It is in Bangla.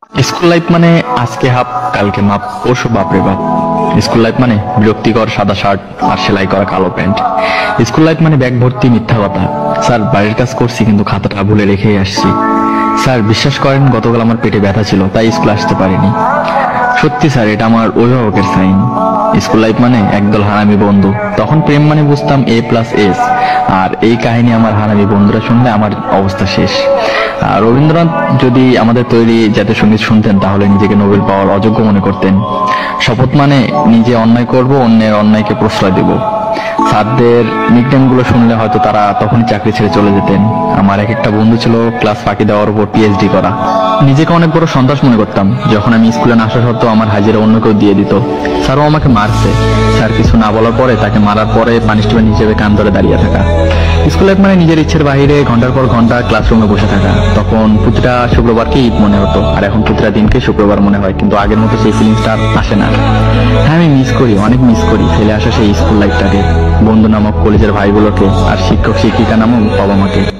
স্কুল লাইফ মানে আজকে হাফ কালকে মাপ পরশু বাপরে বাপ। স্কুল লাইফ মানে বিরক্তিকর সাদা শার্ট আর সেলাই করা কালো প্যান্ট। স্কুল লাইফ মানে ব্যাগ ভর্তি মিথ্যা কথা। স্যার বাড়ির কাজ করছি কিন্তু খাতাটা ভুলে রেখেই আসছি। স্যার বিশ্বাস করেন গতকাল আমার পেটে ব্যথা ছিল তাই স্কুল আসতে পারিনি। সত্যি স্যার এটা আমার অভিভাবকের সাইন। স্কুল লাইফ মানে একদল হারামি বন্ধু, তখন প্রেম মানে বুঝতাম A+S। আর এই কাহিনী আমার হারামি বন্ধুরা শুনলে আমার অবস্থা শেষ। আর রবীন্দ্রনাথ যদি আমাদের তৈরি জাতীয় সঙ্গীত শুনতেন তাহলে নিজেকে নোবেল পাওয়ার অযোগ্য মনে করতেন। শপথ মানে নিজে অন্যায় করব, অন্যের অন্যায়কে প্রশ্রয় দেব। স্যারদের নিকনেম গুলো শুনলে হয়তো তারা তখনই চাকরি ছেড়ে চলে যেতেন। আমার এক একটা বন্ধু ছিল ক্লাস ফাঁকি দেওয়ার উপর PhD করা। নিজেকে অনেক বড় সন্ত্রাস মনে করতাম যখন আমি স্কুলে না আসা সত্ত্বেও আমার হাজিরা অন্য কেউ দিয়ে দিত। স্যারও আমাকে মারছে। স্যার কিছু না বলার পরে তাকে মারার পরে পানিশমেন্ট হিসেবে কান ধরে দাঁড়িয়ে থাকা। স্কুল লাইফ মানে নিজের ইচ্ছের বাইরে ঘন্টার পর ঘন্টা ক্লাসরুমে বসে থাকা। তখন প্রতিটা শুক্রবারকে ঈদ মনে হতো, আর এখন প্রতিটা দিনকে শুক্রবার মনে হয়, কিন্তু আগের মতো সেই ফিলিংসটা আসে না। হ্যাঁ, আমি মিস করি, অনেক মিস করি ফেলে আসা সেই স্কুল লাইফটাকে, বন্ধু নামক কলেজের ভাইগুলোকে, আর শিক্ষক শিক্ষিকা নামক বাবা মাকে।